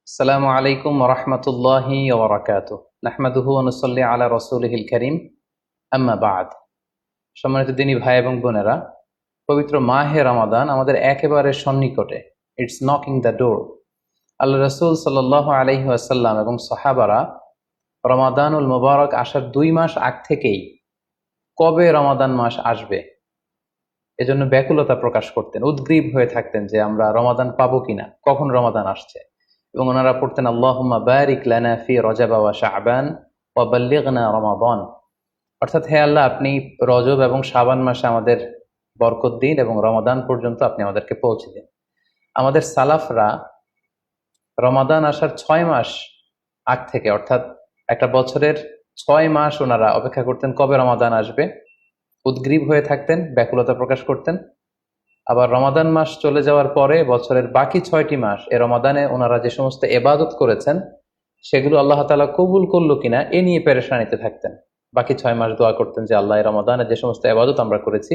আসসালামু আলাইকুম ওরহমতুল্লাহি ওবরাকাতুহ। নাহমাদুহু ওয়া নুসাল্লি আলা রাসূলিহিল কারীম, আম্মা বা'দ। সম্মানিত দিনী ভাই এবং বোনেরা, পবিত্র মাহে রমাদান আমাদের একেবারে সন্নিকটে। It's knocking the door. আল্লাহ রাসূল সাল্লাল্লাহু আলাইহি ওয়াসাল্লাম এবং সাহাবারা রমাদানুল মুবারক আসার 2 মাস আগ থেকেই কবে রমাদান মাস আসবে এজন্য ব্যাকুলতা প্রকাশ করতেন, উদ্গ্রীব হয়ে থাকতেন যে আমরা রমাদান পাবো কিনা, কখন রমাদান আসছে। এবং ওনারা পড়তেন আল্লাহুম্মা বারিক লানা ফি রজব ওয়া শাবান ওয়া বাল্লিগনা রমাদান। অর্থাৎ, হে আল্লাহ, আপনি রজব এবং শাবান মাসে আমাদের বরকত দিন এবং রমাদান পর্যন্ত আপনি আমাদেরকে পৌঁছে দিন। আমাদের সালাফরা রমাদান আসার 6 মাস আগ থেকে, অর্থাৎ একটা বছরের 6 মাস ওনারা অপেক্ষা করতেন কবে রমাদান আসবে, উদ্গ্রীব হয়ে থাকতেন, ব্যাকুলতা প্রকাশ করতেন। আবার রমাদান মাস চলে যাওয়ার পরে বছরের বাকি 6টি মাস এ রমাদানে ওনারা যে সমস্ত এবাদত করেছেন সেগুলো আল্লাহ তাআলা কবুল করলো কিনা এ নিয়ে পেরেশানিতে থাকতেন। বাকি 6 মাস দোয়া করতেন যে আল্লাহ, রমাদানে যে সমস্ত এবাদত আমরা করেছি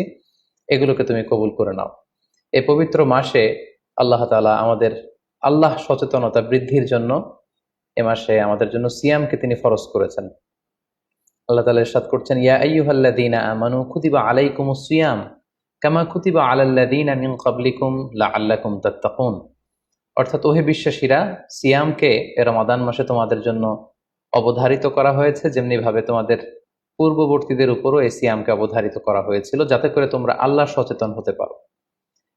এগুলোকে তুমি কবুল করে নাও। এই পবিত্র মাসে আল্লাহ তাআলা আমাদের আল্লাহ সচেতনতা বৃদ্ধির জন্য এ মাসে আমাদের জন্য সিয়ামকে তিনি ফরজ করেছেন। আল্লাহ তাআলা ইরশাদ করছেন, ইয়া আইয়ুহাল্লাযীনা আমানু কুতিবা আলাইকুমুস সিয়াম কামা কুতিবা আলাল্লাযীনা মিন ক্বাবলিকুম লাআল্লাকুম তাত্তাকুন। অর্থাৎ, ওহে বিশ্বাসীরা, সিয়ামকে রমাদান মাসে তোমাদের জন্য অবধারিত করা হয়েছে, যেমনি ভাবে তোমাদের পূর্ববর্তীদের উপরও এই সিয়ামকে অবধারিত করা হয়েছিল, যাতে করে তোমরা আল্লাহ সচেতন হতে পারো।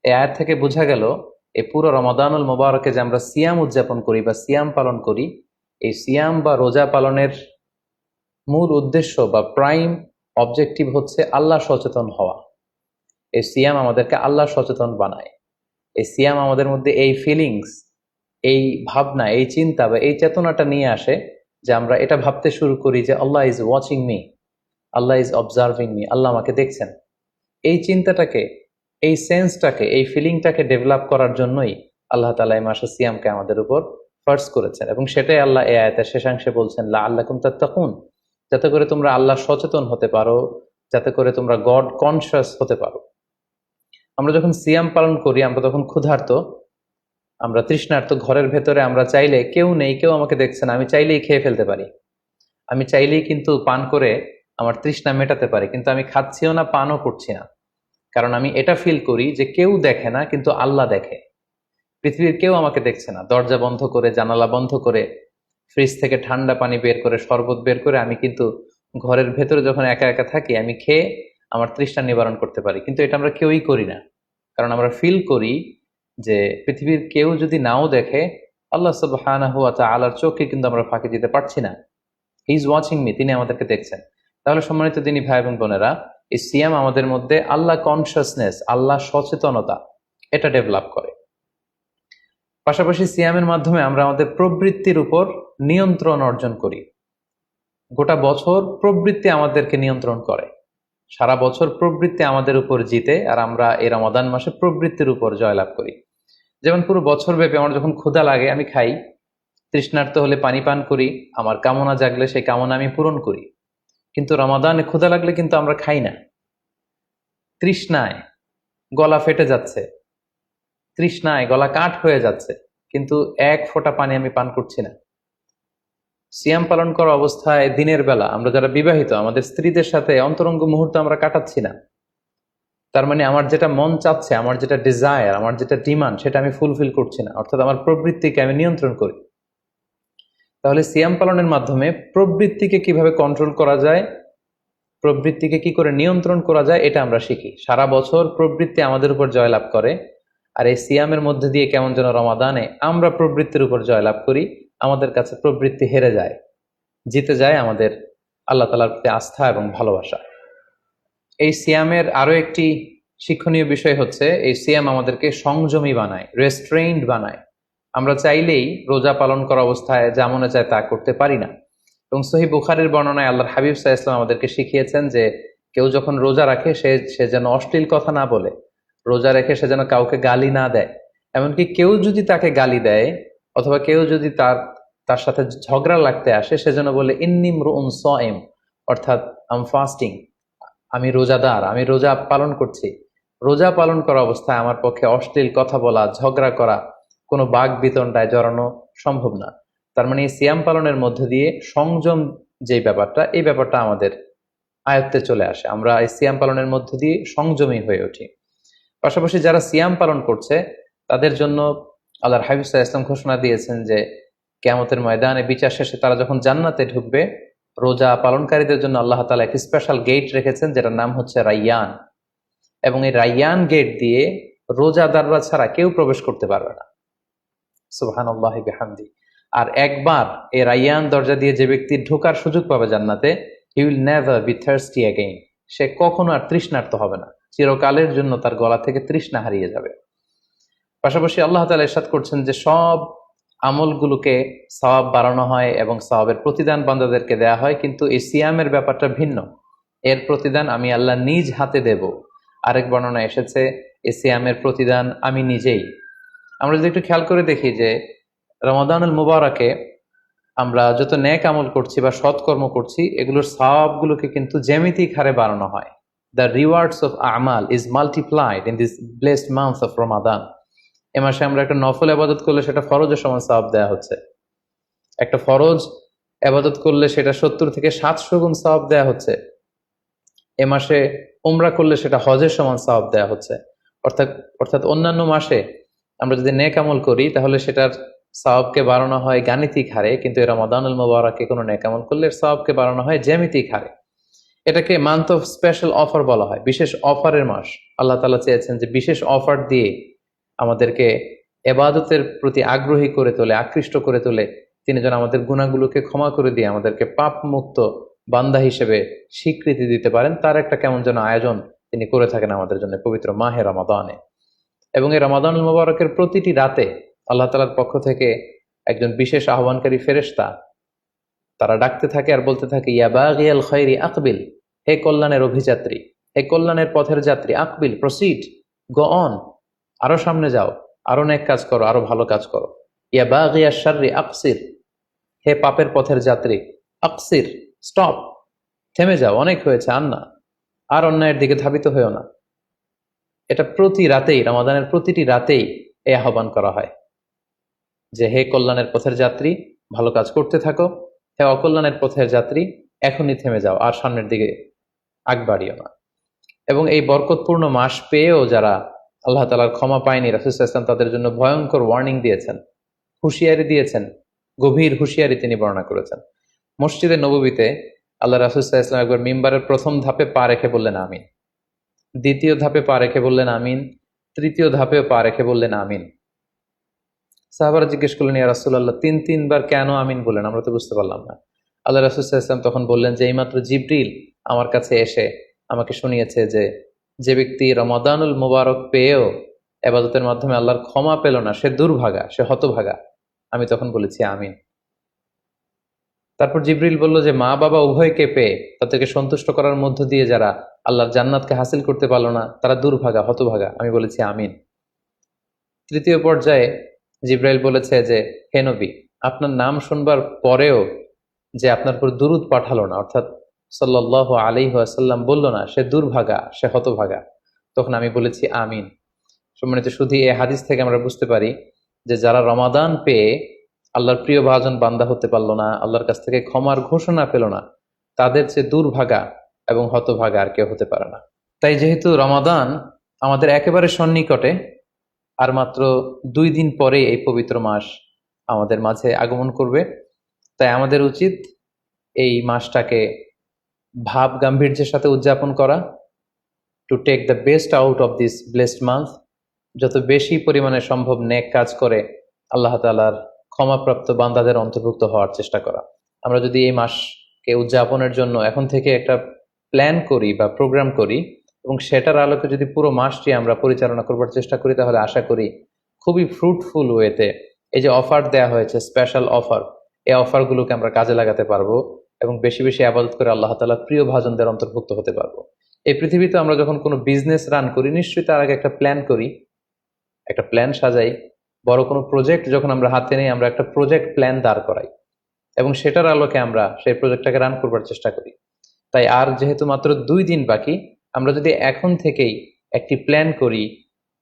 এই আয়াত থেকে বোঝা গেল, এই পুরো রমাদানুল মুবারকে যে আমরা সিয়াম উদযাপন করি বা সিয়াম পালন করি, এই সিয়াম বা রোজা পালনের মূল উদ্দেশ্য বা প্রাইম অবজেক্টিভ হচ্ছে আল্লাহ সচেতন হওয়া। এই সিয়াম আমাদেরকে আল্লাহ সচেতন বানায়। এই সিয়াম আমাদের মধ্যে এই ফিলিংস, এই ভাবনা, এই চিন্তা বা এই চেতনাটা নিয়ে আসে যে আমরা এটা ভাবতে শুরু করি যে Allah is watching me, Allah is observing me, আল্লাহ আমাকে দেখছেন। এই চিন্তাটাকে, এই সেন্সটাকে, এই ফিলিংটাকে ডেভেলপ করার জন্যই আল্লাহ তাআলা এই মাসে সিয়ামকে আমাদের উপর ফার্জ করেছেন, এবং সেটাই আল্লাহ এই আয়াতের শেষাংশে বলছেন, লাআল্লাকুম তাত্তাকুন, যাতে করে তোমরা আল্লাহ সচেতন হতে পারো, যাতে করে তোমরা গড কনসিয়াস হতে পারো। আমরা যখন সিয়াম পালন করি আমরা তখন ক্ষুধার্ত, আমরা তৃষ্ণার্ত। ঘরের ভেতরে আমরা চাইলে, কেউ নেই, কেউ আমাকে দেখছে না, আমি চাইলেই খেয়ে ফেলতে পারি। আমি চাইলেই কিন্তু পান করে আমার তৃষ্ণা মেটাতে পারি, কিন্তু আমি খাচ্ছিও না, পানও করছি না। কারণ আমি এটা ফিল করি যে কেউ দেখে না, কিন্তু আল্লাহ দেখে। পৃথিবীর কেউ আমাকে দেখছে না। দরজা বন্ধ করে, জানালা বন্ধ করে, ফ্রিজ থেকে ঠান্ডা পানি বের করে, শরবত বের করে আমি কিন্তু ঘরের ভেতরে যখন একা একা থাকি আমি খেয়ে আমার তৃষ্ণা নিবারণ করতে পারি। কিন্তু এটা আমরা কেউই করি না, কারণ আমরা ফিল করি যে পৃথিবীর কেউ যদি নাও দেখে, আল্লাহ সুবহানাহু ওয়া তাআলার চোখে কিন্তু আমরা ফাঁকি দিতে পারছি না। হি ইজ ওয়াচিং মি, তিনি আমাদেরকে দেখছেন। তাহলে সম্মানিত দিনী ভাই এবং বোনেরা, এই সিয়াম আমাদের মধ্যে আল্লাহ কনসিয়াসনেস, আল্লাহ সচেতনতা, এটা ডেভেলপ করে। পাশাপাশি সিয়ামের মাধ্যমে আমরা আমাদের প্রবৃত্তির উপর নিয়ন্ত্রণ অর্জন করি। গোটা বছর প্রবৃত্তি আমাদেরকে নিয়ন্ত্রণ করে, সারা বছর প্রবৃত্তি আমাদের উপর জিতে, আর আমরা এই রমাদান মাসে প্রবৃত্তির উপর জয়লাভ করি। যেমন পুরো বছর ব্যাপী আমার যখন ক্ষুধা লাগে আমি খাই, তৃষ্ণার্ত হলে পানি পান করি, আমার কামনা জাগলে সেই কামনা আমি পূরণ করি। কিন্তু রমাদানে ক্ষুধা লাগলে কিন্তু আমরা খাই না। তৃষ্ণায় গলা ফেটে যাচ্ছে, তৃষ্ণায় গলা কাঠ হয়ে যাচ্ছে, কিন্তু এক ফোঁটা পানি আমি পান করছি না। সিয়াম পালন করা অবস্থায় দিনের বেলা আমরা যারা বিবাহিত, আমাদের স্ত্রীদের সাথে অন্তরঙ্গ মুহূর্ত আমরা কাটাচ্ছি না। তার মানে আমার যেটা মন চাচ্ছে, আমার যেটা ডিজায়ার, আমার যেটা ডিমান্ড, সেটা আমি ফুলফিল করছি না। অর্থাৎ আমার প্রবৃত্তিকে আমি নিয়ন্ত্রণ করি। তাহলে সিয়াম পালনের মাধ্যমে প্রবৃত্তিকে কিভাবে কন্ট্রোল করা যায়, প্রবৃত্তিকে কি করে নিয়ন্ত্রণ করা যায়, এটা আমরা শিখি। সারা বছর প্রবৃত্তি আমাদের উপর জয়লাভ করে, আর এই সিয়ামের মধ্যে দিয়ে কেমন যেন রমাদানে আমরা প্রবৃত্তির উপর জয়লাভ করি। আমাদের কাছে প্রবৃত্তি হেরে যায়, জিতে যায় আমাদের আল্লাহ তাআলার প্রতি আস্থা এবং ভালোবাসা। এই সিয়ামের আরো একটি শিক্ষণীয় বিষয় হচ্ছে, এই সিয়াম আমাদেরকে সংযমী বানায়, রেস্ট্রেইনড বানায়। আমরা চাইলেই রোজা পালন করা অবস্থায় যা মনে চায় তা করতে পারি না। এবং সহিহ বুখারীর বর্ণনায় আল্লাহর হাবিব সাল্লাল্লাহু আলাইহি ওয়াসাল্লাম আমাদেরকে শিখিয়েছেন যে কেউ যখন রোজা রাখে সে যেন অশ্লীল কথা না বলে, রোজা রেখে সে যেন কাউকে গালি না দেয়। এমনকি কেউ যদি তাকে গালি দেয় অথবা কেউ যদি তার সাথে ঝগড়া লাগতে আসে, সে যেন বলে ইন্নী ইমরুউন সাইম, অর্থাৎ আই এম ফাস্টিং, আমি রোজাদার, আমি রোজা পালন করছি। রোজা পালন করা অবস্থায় আমার পক্ষে অশ্লীল কথা বলা, ঝগড়া করা, কোনো বাক বিতণ্ডায় জড়ানো সম্ভব না। তার মানে এই সিয়াম পালনের মধ্যে দিয়ে সংযম যে ব্যাপারটা, এই ব্যাপারটা আমাদের আয়ত্তে চলে আসে। আমরা এই সিয়াম পালনের মধ্যে দিয়ে সংযমী হয়ে উঠি। পাশাপাশি যারা সিয়াম পালন করছে তাদের জন্য আল্লাহর হাবিব সাল্লাল্লাহু আলাইহি ওয়াসাল্লাম ঘোষণা দিয়েছেন যে কিয়ামতের ময়দানে বিচার শেষে তারা যখন জান্নাতে ঢুকবে, রোজা পালনকারীদের জন্য আল্লাহ তাআলা একটি স্পেশাল গেট রেখেছেন যেটার নাম হচ্ছে রাইয়ান। এবং এই রাইয়ান গেট দিয়ে রোজাদাররা ছাড়া কেউ প্রবেশ করতে পারবে না। সুবহানাল্লাহি বিহামদি। আর একবার এই রাইয়ান দরজা দিয়ে যে ব্যক্তি ঢোকার সুযোগ পাবে জান্নাতে, he will never be thirsty again. সে কখনো আর তৃষ্ণার্ত হবে না, চিরকালের জন্য তার গলা থেকে তৃষ্ণা হারিয়ে যাবে। পাশাপাশি আল্লাহ তাআলা ইরশাদ করছেন যে সব আমলগুলোকে সওয়াব বাড়ানো হয় এবং সওয়াবের প্রতিদান বান্দাদেরকে দেয়া হয়, কিন্তু এই সিয়ামের ব্যাপারটা ভিন্ন। এর প্রতিদান আমি আল্লাহ নিজ হাতে দেব। আরেক বর্ণনা এসেছে এই সিয়ামের প্রতিদান আমি নিজেই। আমরা যদি একটু খেয়াল করে দেখি যে রমাদানুল মুবারাকে আমরা যত নেক আমল করছি বা সৎকর্ম করছি, এগুলোর সওয়াবগুলোকে কিন্তু জ্যামিতিক হারে বাড়ানো হয়। দ্য রিওয়ার্ডস অফ আমাল is multiplied in this blessed month of Ramadan. এ মাসে আমরা একটা নফল আবাদত করলে সেটা ফরজের সমান সওয়াব দেওয়া হচ্ছে। একটা ফরজ আবাদত করলে সেটা 70 থেকে 700 গুণ সওয়াব দেওয়া হচ্ছে। এ মাসে উমরা করলে সেটা হজের সমান সওয়াব দেওয়া হচ্ছে। অর্থাৎ অর্থাৎ অন্যান্য মাসে আমরা যদি নেক আমল করি তাহলে সেটার সওয়াবকে বাড়ানো হয় গাণিতিক হারে, কিন্তু এই রমাদানুল মুবারাকে কোনো নেক আমল করলে এর সওয়াবকে বাড়ানো হয় জ্যামিতিক হারে। এটাকে মান্থ অফ স্পেশাল অফার বলা হয়, বিশেষ অফারের মাস। আল্লাহ তাআলা চেয়েছেন যে বিশেষ অফার দিয়ে আমাদেরকে ইবাদতের প্রতি আগ্রহী করে তোলে, আকৃষ্ট করে তোলে। তিনি যেন আমাদের গুনাহগুলোকে ক্ষমা করে দিয়ে আমাদেরকে পাপ মুক্ত বান্দা হিসেবে স্বীকৃতি দিতে পারেন, তার একটা কেমন যেন আয়োজন তিনি করে থাকেন আমাদের জন্য পবিত্র মাহে রমাদানে। এবং এই রমাদানুল মুবারকের প্রতিটি রাতে আল্লাহ তাআলার পক্ষ থেকে একজন বিশেষ আহ্বানকারী ফেরেশতা তারা ডাকতে থাকে আর বলতে থাকে, ইয়া বাগিয়াল খায়রি আকবিল, হে কল্যাণের অভিযাত্রী, হে কল্যাণের পথের যাত্রী, আকবিল, প্রসিড, গো অন, আরো সামনে যাও, আরো নেক কাজ করো, আরো ভালো কাজ করো। ইয়া বাগিয়াশ শাররি আকসির, হে পাপের পথের যাত্রী, আকসির, স্টপ, থেমে যাও, অনেক হয়েছে, আর না, আর অন্যায়ের দিকে ধাবিত হয়েও না। এটা প্রতি রাতেই, রমাদানের প্রতিটি রাতেই এই আহ্বান করা হয় যে হে কল্যাণের পথের যাত্রী, ভালো কাজ করতে থাকো, হে অকল্যাণের পথের যাত্রী, এখনই থেমে যাও, আর সামনের দিকে আগ বাড়িও না। এবং এই বরকতপূর্ণ মাস পেয়েও যারা আল্লাহ তাআলার ক্ষমা পায়নি, রাসূল সাল্লাল্লাহু আলাইহি ওয়াসাল্লাম তাদের জন্য ভয়ঙ্কর ওয়ার্নিং দিয়েছেন, হুঁশিয়ারি দিয়েছেন, গভীর হুঁশিয়ারি তিনি বর্ণনা করেছেন। মসজিদে নববীতে আল্লাহ রাসূল সাল্লাল্লাহু আলাইহি ওয়াসাল্লাম একবার মিম্বারের প্রথম ধাপে পা রেখে বললেন আমিন, দ্বিতীয় ধাপে পা রেখে বললেন আমিন, তৃতীয় ধাপেও পা রেখে বললেন আমিন। সাহাবারা জিজ্ঞেস করলেন, ইয়া রাসূলুল্লাহ, তিনবার কেন আমিন বললেন? আমরা তো বুঝতে পারলাম না। আল্লাহ রাসূল সাল্লাল্লাহু আলাইহি ওয়াসাল্লাম তখন বললেন যে এইমাত্র জিবরিল আমার কাছে এসে আমাকে শুনিয়েছে যে যে ব্যক্তি রমাদানুল মুবারক পেয়েও ইবাদতের মাধ্যমে আল্লাহর ক্ষমা পেল না, সে দুর্ভাগা, সে হতভাগা। আমি তখন বলেছি আমিন। তারপর জিবরিল বলল যে মা বাবা উভয়কে পেয়ে তাদেরকে সন্তুষ্ট করার মধ্য দিয়ে যারা আল্লাহর জান্নাতকে হাসিল করতে পারলো না, তারা দুর্ভাগা, হতভাগা। আমি বলেছি আমিন। তৃতীয় পর্যায়ে জিব্রাইল বলেছে যে হে নবী, আপনার নাম শুনবার পরেও যে আপনার উপর দুরূদ পাঠালো না, অর্থাৎ সাল্লাল্লাহু আলাইহি ওয়াসাল্লাম বলল না, সে দুর্ভাগা, সে হতভাগা। তখন আমি বলেছি আমিন। সম্মানিত শুধু এই হাদিস থেকে আমরা বুঝতে পারি যে যারা রমাদান পেয়ে আল্লাহর প্রিয় ভাজন বান্দা হতে পারলো না, আল্লাহর কাছ থেকে ক্ষমার ঘোষণা পেল না, তাদের চেয়ে দুর্ভাগা এবং হতভাগা আর কেউ হতে পারে না। তাই যেহেতু রমাদান আমাদের একেবারে সন্নিকটে, আর মাত্র 2 দিন পরে এই পবিত্র মাস আমাদের মাঝে আগমন করবে, তাই আমাদের উচিত এই মাসটাকে ভাব গাম্ভীর্যের সাথে উদযাপন করা, to take the best out of this blessed month, যত বেশি পরিমাণে সম্ভব নেক কাজ করে আল্লাহ তাআলার ক্ষমাপ্রাপ্ত বান্দাদের অন্তর্ভুক্ত হওয়ার চেষ্টা করা। আমরা যদি এই মাসকে উদযাপনের জন্য এখন থেকে একটা প্ল্যান করি বা প্রোগ্রাম করি এবং সেটার আলোকে যদি পুরো মাসটি আমরা পরিচালনা করবার চেষ্টা করি, তাহলে আশা করি খুবই ফ্রুটফুল ওয়েতে এই যে অফার দেয়া হয়েছে, স্পেশাল অফার, এই অফারগুলোকে আমরা কাজে লাগাতে পারবো এবং বেশি বেশি আবাদত করে আল্লাহ তাআলার প্রিয় ভাজনদের অন্তর্ভুক্ত হতে পারবো। এই পৃথিবীতে আমরা যখন কোনো বিজনেস রান করি, নিশ্চয়ই তার আগে একটা প্ল্যান করি, একটা প্ল্যান সাজাই। বড় কোনো প্রজেক্ট যখন আমরা হাতে নেই, আমরা একটা প্রজেক্ট প্ল্যান দাঁড় করাই এবং সেটার আলোকে আমরা সেই প্রজেক্টটাকে রান করবার চেষ্টা করি। তাই আর যেহেতু মাত্র 2 দিন বাকি, আমরা যদি এখন থেকেই একটি প্ল্যান করি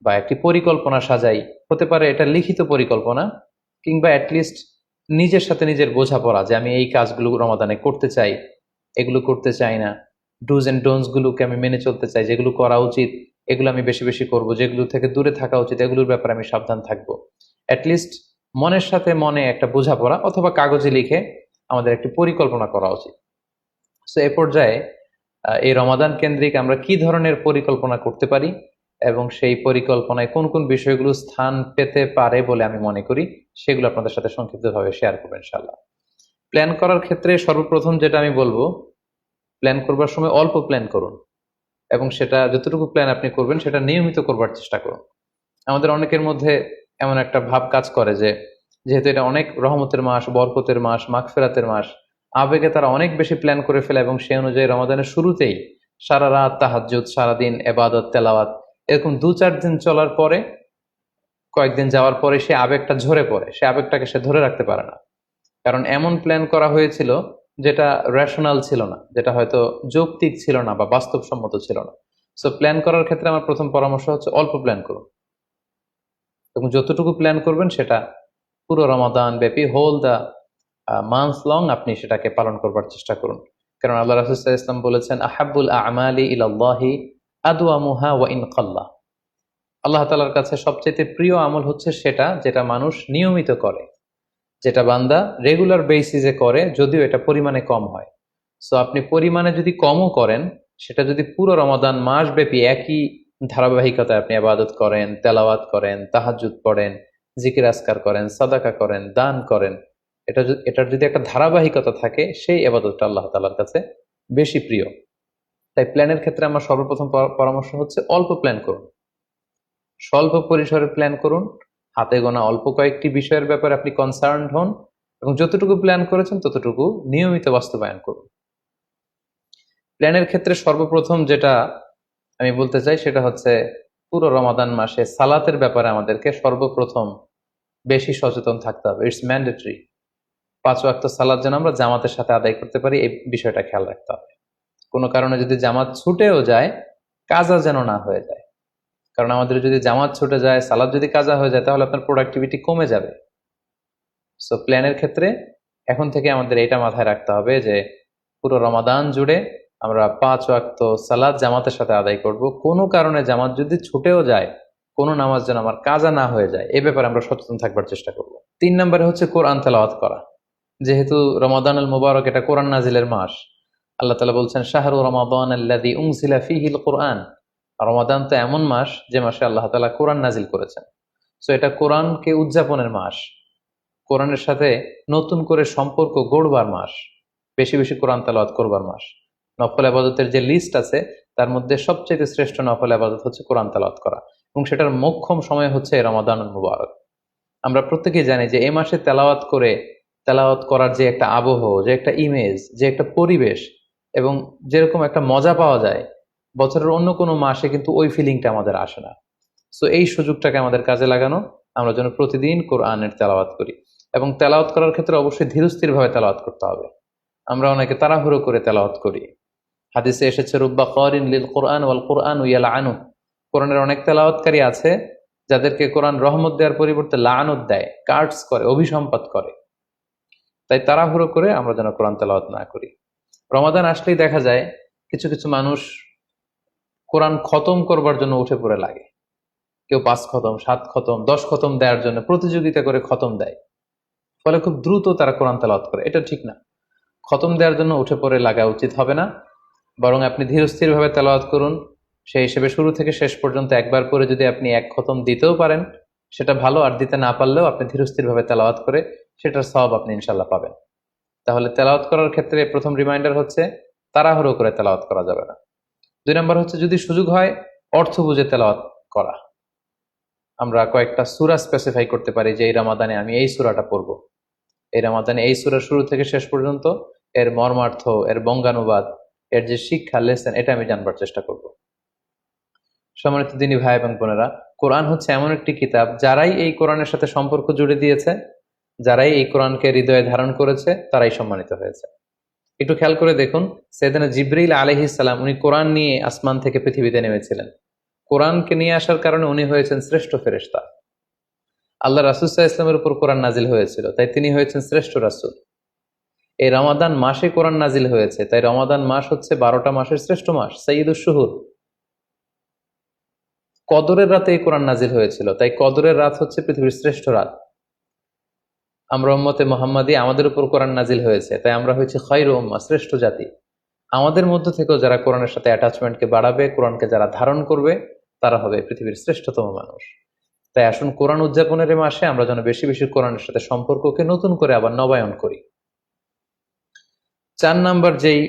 বা একটি পরিকল্পনা সাজাই, হতে পারে এটা লিখিত পরিকল্পনা, কিংবা অ্যাটলিস্ট নিজের সাথে নিজের বোঝাপড়া যে আমি এই কাজগুলো রমাদানে করতে চাই, এগুলো করতে চাই না, ডুজ এন্ড ডোন্টস গুলোকে আমি মেনে চলতে চাই, যেগুলো করা উচিত এগুলো আমি বেশি বেশি করব, যেগুলো থেকে দূরে থাকা উচিত এগুলোর ব্যাপারে আমি সাবধান থাকবো। অ্যাটলিস্ট মনের সাথে মনে একটা বোঝাপড়া অথবা কাগজে লিখে আমাদের একটি পরিকল্পনা করা উচিত। সো এ পর্যায়ে এই রমাদান কেন্দ্রিক আমরা কি ধরনের পরিকল্পনা করতে পারি এবং সেই পরিকল্পনায় কোন কোন বিষয়গুলো স্থান পেতে পারে বলে আমি মনে করি, সেগুলো আপনাদের সাথে সংক্ষিপ্তভাবে শেয়ার করবো ইনশাল্লাহ। প্ল্যান করার ক্ষেত্রে সর্বপ্রথম যেটা আমি বলবো, প্ল্যান করবার সময় অল্প প্ল্যান করুন এবং সেটা যতটুকু প্ল্যান আপনি করবেন সেটা নিয়মিত করবার চেষ্টা করুন। আমাদের অনেকের মধ্যে এমন একটা ভাব কাজ করে যে যেহেতু এটা অনেক রহমতের মাস, বরকতের মাস, মাগফিরাতের মাস, আবেগে তারা অনেক বেশি প্ল্যান করে ফেলে এবং সেই অনুযায়ী রমাদানের শুরুতেই সারা রাত তাহাজ্জুদ, সারাদিন এবাদত তেলাওয়াত, এরকম 2-4 দিন চলার পরে, কয়েকদিন যাওয়ার পরে সে আবেগটা ঝরে পড়ে, সে আবেগটাকে সে ধরে রাখতে পারে না। কারণ এমন প্ল্যান করা হয়েছিল যেটা রেশনাল ছিল না, যেটা হয়তো যৌক্তিক ছিল না বা বাস্তবসম্মত ছিল না। সো প্ল্যান করার ক্ষেত্রে আমার প্রথম পরামর্শ হচ্ছে অল্প প্ল্যান করুন এবং যতটুকু প্ল্যান করবেন সেটা পুরো রমাদান ব্যাপী, হোল দ্য মান্থ লং আপনি সেটাকে পালন করবার চেষ্টা করুন। কারণ আল্লাহ রাসূল সাল্লাল্লাহু আলাইহি ওয়াসাল্লাম বলেছেন, আহাব্বুল আমালি ইলাল্লাহি আদওয়ামুহা ওয়া ইন কাল্লা। আল্লাহ তাআলার কাছে সবচেয়ে প্রিয় আমল হচ্ছে সেটা যেটা মানুষ নিয়মিত করে, যেটা বান্দা রেগুলার বেসিসে করে, যদিও এটা পরিমাণে কম হয়। সো আপনি পরিমাণে যদি কমও করেন, সেটা যদি পুরো রমাদান মাস ব্যাপী একই ধারাবাহিকতায় আপনি ইবাদত করেন, তেলাওয়াত করেন, তাহাজ্জুদ পড়েন, জিকির আজকার করেন, সাদাকা করেন, দান করেন, এটার যদি একটা ধারাবাহিকতা থাকে, সেই ইবাদতটা আল্লাহ তাআলার কাছে বেশি প্রিয়। তাই প্ল্যানের ক্ষেত্রে আমার সর্বপ্রথম পরামর্শ হচ্ছে অল্প প্ল্যান করুন, স্বল্প পরিসরে প্ল্যান করুন, হাতে গোনা অল্প কয়েকটি বিষয়ের ব্যাপারে আপনি কনসার্নড হন এবং যতটুকু প্ল্যান করেছেন ততটুকু নিয়মিত বাস্তবায়ন করুন। প্ল্যানের ক্ষেত্রে সর্বপ্রথম যেটা আমি বলতে চাই সেটা হচ্ছে পুরো রমাদান মাসে সালাতের ব্যাপারে আমাদেরকে সর্বপ্রথম বেশি সচেতন থাকতে হবে। It's mandatory. 5 ওয়াক্ত সালাত যেন আমরা জামাতের সাথে আদায় করতে পারি, এই বিষয়টা খেয়াল রাখতে হবে। কোনো কারণে যদি জামাত ছুটেও যায়, কাজা যেন না হয়ে যায়। কারণ আমাদের যদি জামাত ছুটে যায়, সালাত যদি কাজা হয়ে যায়, তাহলে আপনার প্রোডাক্টিভিটি কমে যাবে। সো প্ল্যানের ক্ষেত্রে এখন থেকে আমাদের এটা মাথায় রাখতে হবে যে পুরো রমাদান জুড়ে আমরা 5 ওয়াক্ত সালাত জামাতের সাথে আদায় করব। কোনো কারণে জামাত যদি ছুটেও যায়, কোনো নামাজ যেন আমার কাজা না হয়ে যায়, এ ব্যাপারে আমরা সচেতন থাকবার চেষ্টা করব। 3 নম্বরে হচ্ছে কোরআন তেলাওয়াত করা। যেহেতু রমাদানুল মুবারক, এটা কোরআন নাজিলের মাস। আল্লাহ তাআলা বলছেন, শাহরু রমাদান আল্লাযী উনজিলা ফীহিল কুরআন। রমাদান তো এমন মাস যে মাসে আল্লাহ তাআলা কোরআন নাজিল করেছেন। সো এটা কোরআনকে উদযাপনের মাস, কোরআনের সাথে নতুন করে সম্পর্ক গড়বার মাস, বেশি বেশি কোরআন তেলাওয়াত করবার মাস। নফল ইবাদতের যে লিস্ট আছে তার মধ্যে সবচেয়ে শ্রেষ্ঠ নফল ইবাদত হচ্ছে কোরআন তেলাওয়াত করা এবং সেটার মোক্ষম সময় হচ্ছে রমাদানুল মুবারক। আমরা প্রত্যেকেই জানি যে এই মাসে তেলাওয়াত করার যে একটা আবহ, যে একটা ইমেজ, যে একটা পরিবেশ এবং যেরকম একটা মজা পাওয়া যায়, বছরের অন্য কোনো মাসে কিন্তু ওই ফিলিংটা আমাদের আসে না। সো এই সুযোগটাকে আমাদের কাজে লাগানো, আমরা যেন প্রতিদিন কোরআনের তেলাওয়াত করি এবং তেলাওয়াত করার ক্ষেত্রে অবশ্যই ধীরস্থির ভাবে তেলাওয়াত করতে হবে। আমরা অনেকে তাড়াহুড়ো করে তেলাওয়াত করি। হাদিসে এসেছে, রুব্বা কারিন লিল কোরআন ওয়াল কোরআন ইয়ালআনু। কোরআনের অনেক তেলাওয়াতকারী আছে যাদেরকে কোরআন রহমত দেওয়ার পরিবর্তে লাআনত দেয়, কার্ডস করে, অভিসম্পাত করে। তাই তাড়াহুড়ো করে আমরা যেন কোরআন তেলাওয়াত না করি। রমাদান আসলেই দেখা যায় কিছু কিছু মানুষ কোরআন খতম করবার জন্য উঠে পড়ে লাগে। কেউ 5 খতম, 7 খতম, 10 খতম দেওয়ার জন্য প্রতিযোগিতা করে খতম দেয়, ফলে খুব দ্রুত তারা কোরআন তেলাওয়াত করে। এটা ঠিক না। খতম দেওয়ার জন্য উঠে পড়ে লাগা উচিত হবে না, বরং আপনি ধীরস্থির ভাবে তেলাওয়াত করুন। সেই হিসেবে শুরু থেকে শেষ পর্যন্ত একবার করে যদি আপনি 1 খতম দিতেও পারেন সেটা ভালো, আর দিতে না পারলেও আপনি ধীরস্থির ভাবে তেলাওয়াত করে সেটার সওয়াব আপনি ইনশাল্লাহ পাবেন। তাহলে তেলাওয়াত করার ক্ষেত্রে প্রথম রিমাইন্ডার হচ্ছে তাড়াহুড়ো করে তেলাওয়াত করা যাবে না। 2 নম্বর হচ্ছে যদি সুযোগ হয় অর্থ বুঝে তেলাওয়াত করা। আমরা কয়েকটা সূরা স্পেসিফাই করতে পারি যে এই রমাদানে আমি এই সূরাটা পড়ব, এই রমাদানে এই সূরা শুরু থেকে শেষ পর্যন্ত এর মর্মার্থ, এর বঙ্গানুবাদ, এর যে শিক্ষা লেসন, এটা আমি জানবার চেষ্টা করব। সম্মানিত দিনী ভাই এবং বোনেরা, কোরআন হচ্ছে এমন একটি কিতাব, যারাই এই কোরআনের সাথে সম্পর্ক জুড়ে দিয়েছে, যারাই এই কোরআনকে হৃদয়ে ধারণ করেছে, তারাই সম্মানিত হয়েছে। একটু খেয়াল করে দেখুন, সাইয়েদনা জিবরিল আলাইহিস সালাম, উনি কোরআন নিয়ে আসমান থেকে পৃথিবীতে নেমেছিলেন। কোরআনকে নিয়ে আসার কারণে উনি হয়েছেন শ্রেষ্ঠ ফেরেশতা। আল্লাহ রাসূল সাল্লাল্লাহু আলাইহি ওয়াসাল্লামের উপর কোরআন নাজিল হয়েছিল, তাই তিনি হয়েছেন শ্রেষ্ঠ রাসূল। এই রমাদান মাসে কোরআন নাজিল হয়েছে, তাই রমাদান মাস হচ্ছে 12টা মাসের শ্রেষ্ঠ মাস, সাইয়্যিদুশ শুহুর। কদরের রাতে এই কোরআন নাজিল হয়েছিল, তাই কদরের রাত হচ্ছে পৃথিবীর শ্রেষ্ঠ রাত। আমরা উম্মতে মুহাম্মাদী, আমাদের উপর কোরআন নাজিল হয়েছে, তাই আমরা হয়েছি খায়রু উম্মাহ, শ্রেষ্ঠ জাতি। আমাদের মধ্য থেকেও যারা কোরআনের সাথে অ্যাটাচমেন্টকে বাড়াবে, কোরআনকে যারা ধারণ করবে, তারা হবে পৃথিবীর শ্রেষ্ঠতম মানুষ। তাই আসুন কোরআন উদযাপনের এই মাসে আমরা যেন বেশি বেশি কোরআনের সাথে সম্পর্ককে নতুন করে আবার নবায়ন করি। 4 নাম্বার যেই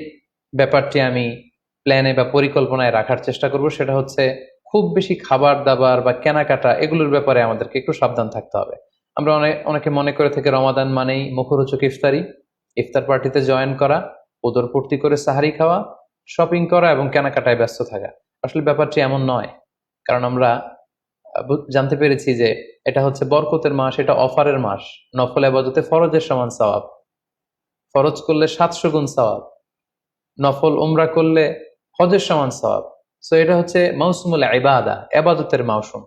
ব্যাপারটি আমি প্ল্যানে বা পরিকল্পনায় রাখার চেষ্টা করব, সেটা হচ্ছে খুব বেশি খাবার দাবার বা কেনাকাটা এগুলোর ব্যাপারে আমাদেরকে একটু সাবধান থাকতে হবে। আমরা অনেকে মনে করে থেকে রমাদান মানেই মুখরোচক ইফতারি, ইফতার পার্টিতে জয়েন করা, উদরপূর্তি করে সাহারি খাওয়া, শপিং করা এবং কেনাকাটায় ব্যস্ত থাকা। আসলে ব্যাপারটি এমন নয়, কারণ আমরা জানতে পেরেছি যে এটা হচ্ছে বরকতের মাস, এটা অফারের মাস। নফল ইবাদতে ফরজের সমান সওয়াব, ফরজ করলে 700 গুণ সওয়াব, নফল উমরা করলে হজের সমান সওয়াব। সো এটা হচ্ছে মৌসুমুল ইবাদা, ইবাদতের মৌসুম।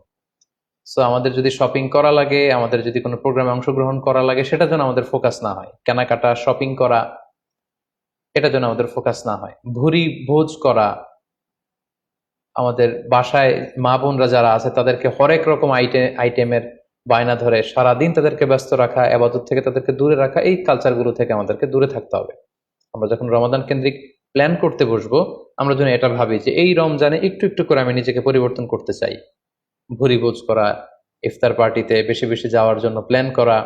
সো আমাদের যদি শপিং করা লাগে, আমাদের যদি কোনো প্রোগ্রামে অংশগ্রহণ করা লাগে, সেটা যেন আমাদের ফোকাস না হয়। কেনাকাটা, শপিং করা, এটা যেন আমাদের ফোকাস না হয়। ভুরি ভোজ করা, আমাদের বাসায় মা বোনরা যারা আছে তাদেরকে হরেক রকম আইটেমের বায়না ধরে সারাদিন তাদেরকে ব্যস্ত রাখা, ইবাদত থেকে তাদেরকে দূরে রাখা, এই কালচারগুলো থেকে আমাদেরকে দূরে থাকতে হবে। আমরা যখন রমাদান কেন্দ্রিক প্ল্যান করতে বসবো, আমরা যেন এটা ভাবি যে এই রমজানে একটু একটু করে আমি নিজেকে পরিবর্তন করতে চাই। ভুরি ভোজ করা, ইফতার পার্টিতে বেশি বেশি যাওয়ার জন্য প্ল্যান করা,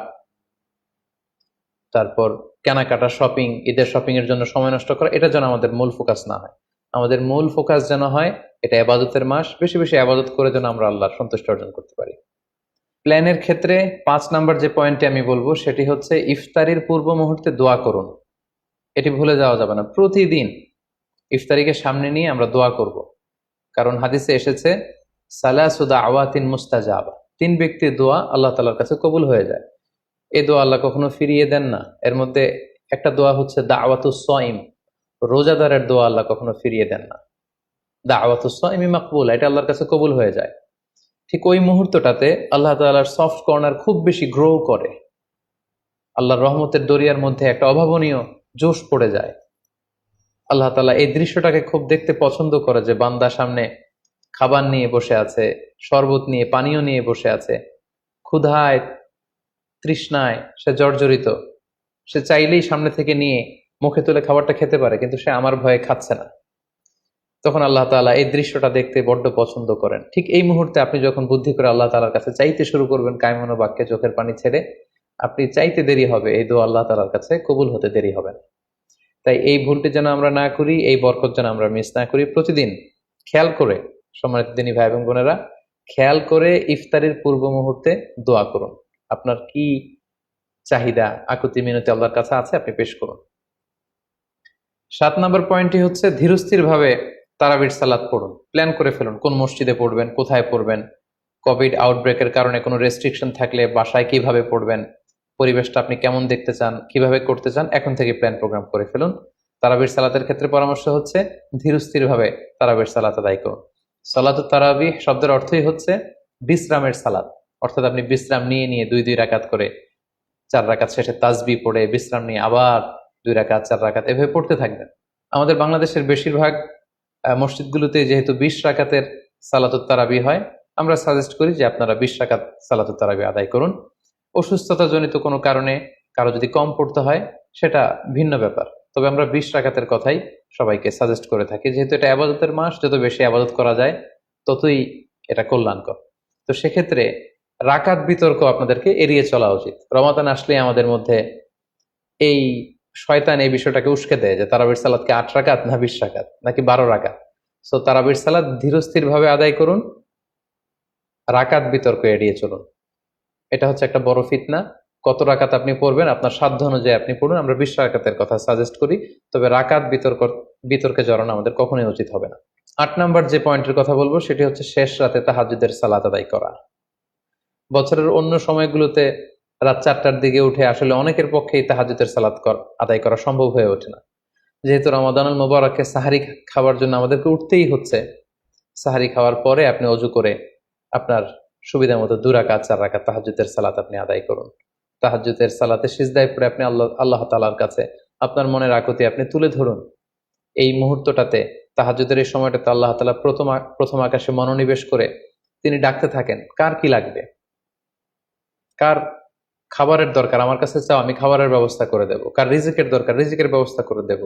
তারপর কেনাকাটা, শপিং, ঈদের শপিং এর জন্য সময় নষ্ট করা, এটা যেন আমাদের মূল ফোকাস না হয়। আমাদের মূল ফোকাস যেন হয় এটা ইবাদতের মাস, বেশি বেশি ইবাদত করে যেন আমরা আল্লাহর সন্তুষ্টি অর্জন করতে পারি। প্ল্যানের ক্ষেত্রে 5 নাম্বার যে পয়েন্টটি আমি বলবো সেটি হচ্ছে ইফতারির পূর্ব মুহূর্তে দোয়া করুন। এটি ভুলে যাওয়া যাবে না। প্রতিদিন ইফতারিকে সামনে নিয়ে আমরা দোয়া করব, কারণ হাদিসে এসেছে সালাসু দাওয়াতিন মুস্তাজাবা, 3 ব্যক্তির দোয়া আল্লাহ তাআলার কাছে কবুল হয়ে যায়। এই দোয়া আল্লাহ কখনো ফিরিয়ে দেন না। এর মধ্যে একটা দোয়া হচ্ছে দাওয়াতুস সাইম, রোজাদারের দোয়া আল্লাহ কখনো ফিরিয়ে দেন না। দাওয়াতুস সাইমি মাকবুল, এটা আল্লাহর কাছে কবুল হয়ে যায়। ঠিক ওই মুহূর্তটাতে আল্লাহ তাআলার সফট কর্নার খুব বেশি গ্রো করে, আল্লাহর রহমতের দরিয়ার মধ্যে একটা অভাবনীয় জোশ পড়ে যায়। আল্লাহ তাআলা এই দৃশ্যটাকে খুব দেখতে পছন্দ করে যে বান্দা সামনে খাবার নিয়ে বসে আছে, শরবত নিয়ে, পানীয় নিয়ে বসে আছে, ক্ষুধায় তৃষ্ণায় সে জর্জরিত, সে চাইলেই সামনে থেকে নিয়ে মুখে তুলে খাবারটা খেতে পারে, কিন্তু সে আমার ভয়ে খাচ্ছে না। তখন আল্লাহ তাআলা এই দৃশ্যটা দেখতে বড্ড পছন্দ করেন। ঠিক এই মুহূর্তে আপনি যখন বুদ্ধি করে আল্লাহ তাআলার কাছে চাইতে শুরু করবেন, কায়মনো বাক্যে চোখের পানি ছেড়ে, আপনি চাইতে দেরি হবে, এই দোয়া আল্লাহ তাআলার কাছে কবুল হতে দেরি হবে না। তাই এই ভুলটি যেন আমরা না করি, এই বরকত যেন আমরা মিস না করি। প্রতিদিন খেয়াল করে, সম্মানিত দিনী ভাই এবং বোনেরা, খেয়াল করে ইফতারের পূর্ব মুহূর্তে দোয়া করুন। আপনার কি চাহিদা, আকুতি মিনতি আল্লাহর কাছে আছে, আপনি পেশ করুন। 7 নম্বর পয়েন্টটি হচ্ছে ধীরস্থির ভাবে তারাবির সালাত পড়ুন। প্ল্যান করে ফেলুন কোন মসজিদে পড়বেন, কোথায় পড়বেন, কোভিড আউটব্রেকের কারণে কোনো রেস্ট্রিকশন থাকলে বাসায় কিভাবে পড়বেন, পরিবেশটা আপনি কেমন দেখতে চান, কিভাবে করতে চান, এখন থেকে প্ল্যান প্রোগ্রাম করে ফেলুন। তারাবির সালাতের ক্ষেত্রে পরামর্শ হচ্ছে ধীরস্থির ভাবে তারাবির সালাত আদায় করুন। সালাতুত তারাবিহ শব্দের অর্থই হচ্ছে বিশ্রামের সালাত, অর্থাৎ আপনি বিশ্রাম নিয়ে নিয়ে 2 রাকাত করে, 4 রাকাত শেষে তাসবিহ পড়ে বিশ্রাম নিয়ে আবার 2 রাকাত, 4 রাকাত এভাবে পড়তে থাকবেন। আমাদের বাংলাদেশের বেশিরভাগ মসজিদগুলোতে যেহেতু 20 রাকাতের সালাতুত তারাবি হয়, আমরা সাজেস্ট করি যে আপনারা 20 রাকাত সালাতুত তারাবি আদায় করুন। অসুস্থতা জনিত কোনো কারণে কারো যদি কম পড়তে হয় সেটা ভিন্ন ব্যাপার, তবে আমরা 20 রাকাতের কথাই সবাইকে সাজেস্ট করে থাকি, যেহেতু এটা আবাদতের মাস, যত বেশি আবাদত করা যায় ততই এটা কল্যাণকর। তো সেক্ষেত্রে রাকাত বিতর্ক আপনাদেরকে এড়িয়ে চলা উচিত। রমাদান আসলে আমাদের মধ্যে এই শয়তান এই বিষয়টাকে উস্কে দেয় যে তারাবির সালাতকে 8 রাকাত না 20 রাকাত নাকি 12 রাকাত। সো তারাবির সালাত ধীরস্থির ভাবে আদায় করুন, রাকাত বিতর্ক এড়িয়ে চলুন। এটা হচ্ছে একটা বড় ফিতনা। কত রাকাত আপনি পড়বেন আপনার সাধ্য অনুযায়ী আপনি পড়ুন। আমরা 20 রাকাতের কথা সাজেস্ট করি, তবে রাকাত বিতর্কে জড়ানো আমাদের কখনোই উচিত হবে না। 8 নাম্বার যে পয়েন্টের কথা বলবো সেটি হচ্ছে শেষ রাতে তাহাজ্জুদের সালাত আদায় করা। বছরের অন্য সময়গুলোতে রাত 4টার দিকে উঠে আসলে অনেকের পক্ষেই তাহাজ্জুদের সালাত আদায় করা সম্ভব হয়ে ওঠে না। যেহেতু রমাদানুল মুবারকে সাহারি খাওয়ার জন্য আমাদেরকে উঠতেই হচ্ছে, সাহারি খাওয়ার পরে আপনি অজু করে আপনার সুবিধা মতো 2 রাকাত 4 রাকাত তাহাজ্জুদের সালাত আপনি আদায় করুন। তাহাজ্জুদের সালাতে সিজদায় পড়ে আপনি আল্লাহ তাআলার কাছে আপনার মনের আকুতি আপনি তুলে ধরুন। এই মুহূর্তটাতে, তাহাজ্জুদের এই সময়টাতে আল্লাহ তাআলা প্রথম আকাশে মনোনিবেশ করে তিনি ডাকতে থাকেন, কার কি লাগবে, কার খাবারের দরকার আমার কাছে চাও, আমি খাবারের ব্যবস্থা করে দেব, কার রিজিকের দরকার রিজিকের ব্যবস্থা করে দেব,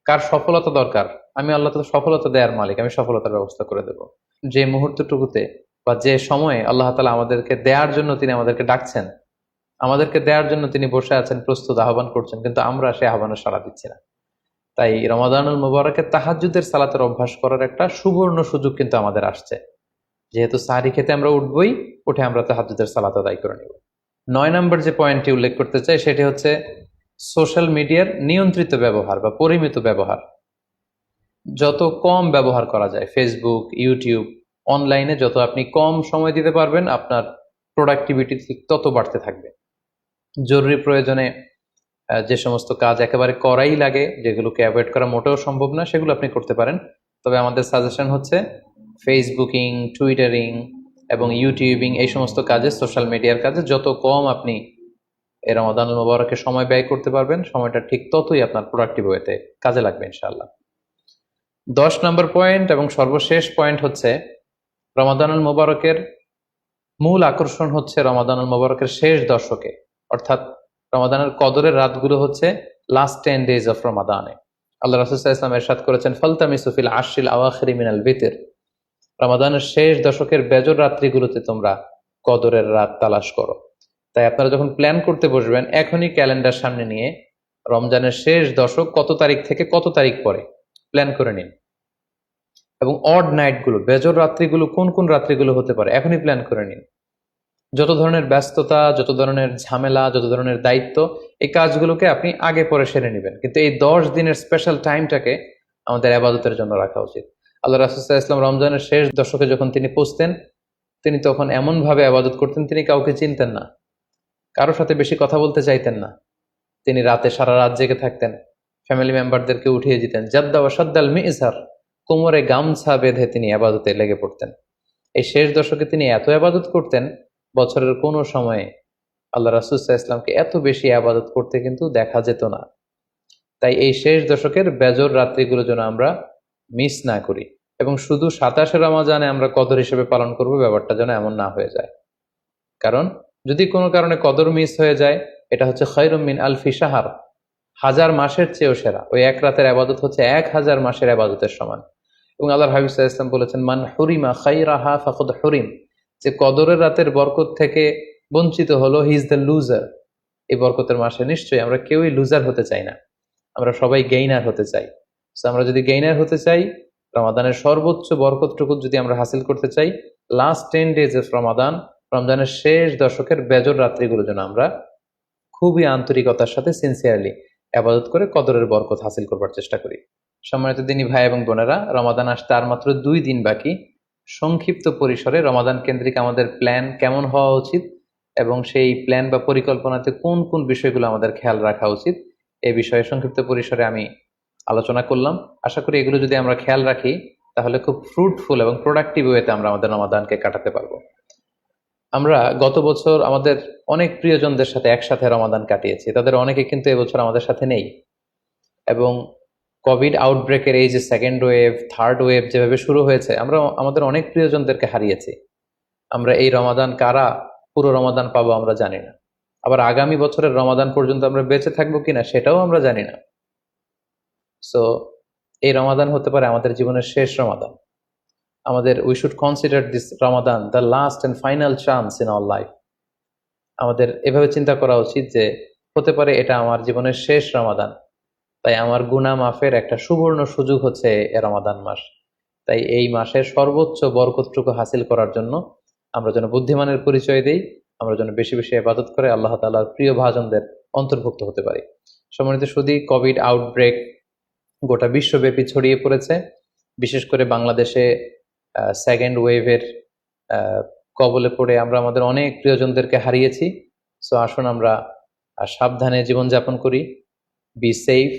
কার সফলতা দরকার, আমি আল্লাহ তাআলা সফলতা দেওয়ার মালিক, আমি সফলতার ব্যবস্থা করে দেব। যে মুহূর্তটুকুতে বা যে সময়ে আল্লাহ তাআলা আমাদেরকে দেওয়ার জন্য তিনি আমাদেরকে ডাকছেন, আমাদেরকে দেওয়ার জন্য তিনি বসে আছেন, প্রস্তুত, আহ্বান করছেন, কিন্তু আমরা সে আহ্বানে সাড়া দিচ্ছি না। তাই রমাদানুল মুবারকে তাহাজ্জুদের সালাতের অভ্যাস করার একটা সুবর্ণ সুযোগ কিন্তু আমাদের আসছে। যেহেতু সাহারি খেতে আমরা উঠবই, উঠে আমরা তাহাজ্জুদের সালাত আদায় করে নেব। 9 নম্বর যে পয়েন্টটি উল্লেখ করতে চাই সেটি হচ্ছে সোশ্যাল মিডিয়ার নিয়ন্ত্রিত ব্যবহার বা পরিমিত ব্যবহার। যত কম ব্যবহার করা যায়, ফেসবুক, ইউটিউব, অনলাইনে যত আপনি কম সময় দিতে পারবেন, আপনার প্রোডাক্টিভিটি তত বাড়তে থাকবে। জরুরি প্রয়োজনে যে সমস্ত কাজ একেবারে করাই লাগে, যেগুলোকে অ্যাভয়েড করা মোটেও সম্ভব না, সেগুলো আপনি করতে পারেন। তবে আমাদের সাজেশন হচ্ছে ফেসবুকিং, টুইটারিং এবং ইউটিউবিং, এই সমস্ত কাজে, সোশ্যাল মিডিয়ার কাজে যত কম আপনি এই রমাদানুল মুবারকে সময় ব্যয় করতে পারবেন, সময়টা ঠিক ততই আপনার প্রোডাক্টিভ ওয়েতে কাজে লাগবে ইনশাআল্লাহ। 10 নম্বর পয়েন্ট এবং সর্বশেষ পয়েন্ট হচ্ছে রমাদানুল মুবারকের মূল আকর্ষণ হচ্ছে রমাদানুল মুবারকের শেষ দশকে, অর্থাৎ রমাদানের কদরের রাতগুলো হচ্ছে লাস্ট 10 days অফ রমাদানে। আল্লাহ রাসূল সাল্লাল্লাহু আলাইহি ওয়াসাল্লাম ইরশাদ করেছেন, ফালতামিসু ফিল আশরিল আওয়াখিরি মিনাল বিতর, রমাদানের শেষ দশকের বেজর রাত্রিগুলোতে তোমরা কদরের রাত তালাশ করো। তাই আপনারা যখন প্ল্যান করতে বসবেন, এখনই ক্যালেন্ডার সামনে নিয়ে রমজানের শেষ দশক কত তারিখ থেকে কত তারিখ পরে প্ল্যান করে নিন, এবং অড নাইটগুলো, বেজর রাত্রিগুলো কোন কোন রাত্রিগুলো হতে পারে এখনই প্ল্যান করে নিন। যত ধরনের ব্যস্ততা, যত ধরনের ঝামেলা, যত ধরনের দায়িত্ব, এই কাজগুলোকে আপনি আগে পরে সেরে নেবেন, কিন্তু এই 10 দিনের স্পেশাল টাইমটাকে আমাদের ইবাদতের জন্য রাখা উচিত। আল্লাহ রাসূল সাল্লাল্লাহু আলাইহি ওয়াসাল্লাম রমজানের শেষ দশকে যখন তিনি পৌঁছতেন, তিনি তখন এমন ভাবে ইবাদত করতেন, তিনি কাউকে চিনতেন না, কারোর সাথে বেশি কথা বলতে চাইতেন না। তিনি রাতে সারা রাত জেগে থাকতেন, ফ্যামিলি মেম্বারদেরকে উঠিয়ে দিতেন, জাদ্দা ওয়া সাদ্দাল মিজহার, কোমরে গামছা বেঁধে তিনি ইবাদতে লেগে পড়তেন। এই শেষ দশকে তিনি এত ইবাদত করতেন, বছরের কোনো সময়ে আল্লাহ রাসূল সাল্লাল্লাহু আলাইহি ওয়াসাল্লামকে এত বেশি ইবাদত করতে কিন্তু দেখা যেত না। তাই এই শেষ দশকের বেজর রাত্রিগুলো যেন আমরা মিস না করি, এবং শুধু 27 রমজানে আমরা কদর হিসেবে পালন করব, ব্যাপারটা যেন এমন না হয়ে যায়। কারণ যদি কোনো কারণে কদর মিস হয়ে যায়, এটা হচ্ছে খায়রুম মিন আলফি শাহর, 1000 মাসের চেয়েও সেরা। ওই এক রাতের ইবাদত হচ্ছে 1000 মাসের ইবাদতের সমান। এবং আল্লাহর হাবিব সাল্লাল্লাহু আলাইহি ওয়াসাল্লাম বলেছেন, মান হুরিমা খায়রাহা ফাকাদ হুরিম, যে কদরের রাতের বরকত থেকে বঞ্চিত হলো, হি ইজ দ্য লুজার। এই বরকতের মাসে নিশ্চয়ই আমরা কেউই লুজার হতে চাই না, আমরা সবাই গেইনার হতে চাই। তো আমরা যদি গেইনার হতে চাই, রমাদানের সর্বোচ্চ বরকতটুকু যদি আমরা হাসিল করতে চাই, লাস্ট 10 days অফ রমাদান, রমজানের শেষ দশকের বেজর রাত্রিগুলো যেন আমরা খুবই আন্তরিকতার সাথে সিনসিয়ারলি ইবাদত করে কদরের বরকত হাসিল করবার চেষ্টা করি। সম্মানিত দিনী ভাই এবং বোনেরা, রমাদান আসতে আর মাত্র 2 দিন বাকি। সংক্ষিপ্ত পরিসরে রমাদান কেন্দ্রিক আমাদের প্ল্যান কেমন হওয়া উচিত এবং সেই প্ল্যান বা পরিকল্পনাতে কোন কোন বিষয়গুলো আমাদের খেয়াল রাখা উচিত, এই বিষয়ে সংক্ষিপ্ত পরিসরে আমি আলোচনা করলাম। আশা করি এগুলো যদি আমরা খেয়াল রাখি, তাহলে খুব ফ্রুটফুল এবং প্রোডাক্টিভ ওয়েতে আমরা আমাদের রমাদানকে কাটাতে পারবো। আমরা গত বছর আমাদের অনেক প্রিয়জনদের সাথে একসাথে রমাদান কাটিয়েছি, তাদের অনেকে কিন্তু এবছর আমাদের সাথে নেই। এবং কোভিড আউটব্রেকের এই যে সেকেন্ড ওয়েভ, থার্ড ওয়েভ যেভাবে শুরু হয়েছে, আমরা আমাদের অনেক প্রিয়জনদেরকে হারিয়েছি। আমরা এই রমাদান কারা পুরো রমাদান পাবো আমরা জানি না, আবার আগামী বছরের রমাদান পর্যন্ত আমরা বেঁচে থাকবো কিনা সেটাও আমরা জানি না। সো এই রমাদান হতে পারে আমাদের জীবনের শেষ রমাদান। We should consider this Ramadan the last and final chance in our life. আমাদের এভাবে চিন্তা করা উচিত যে হতে পারে এটা আমার জীবনের শেষ রমাদান, তাই আমার গুনাহ মাফের একটা সুবর্ণ সুযোগ হচ্ছে এ রমাদান মাস। তাই এই মাসের সর্বোচ্চ বরকতটুকু হাসিল করার জন্য আমরা যেন বুদ্ধিমানের পরিচয় দেই, আমরা যেন বেশি বেশি ইবাদত করে আল্লাহ তাআলার প্রিয় ভাজনদের অন্তর্ভুক্ত হতে পারি। সম্মানিত সুধী, কোভিড আউটব্রেক গোটা বিশ্বব্যাপী ছড়িয়ে পড়েছে। বিশেষ করে বাংলাদেশে সেকেন্ড ওয়েভের কবলে পড়ে আমরা আমাদের অনেক প্রিয়জনদেরকে হারিয়েছি। সো আসুন আমরা সাবধানে জীবনযাপন করি। বি সেফ,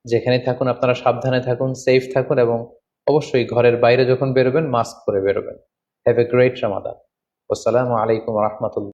যেখানে থাকুন আপনারা সাবধানে থাকুন, সেফ থাকুন, এবং অবশ্যই ঘরের বাইরে যখন বেরোবেন মাস্ক পরে বেরোবেন। হ্যাভ এ গ্রেট রমাদান। আসসালামু আলাইকুম রহমতুল্লাহ।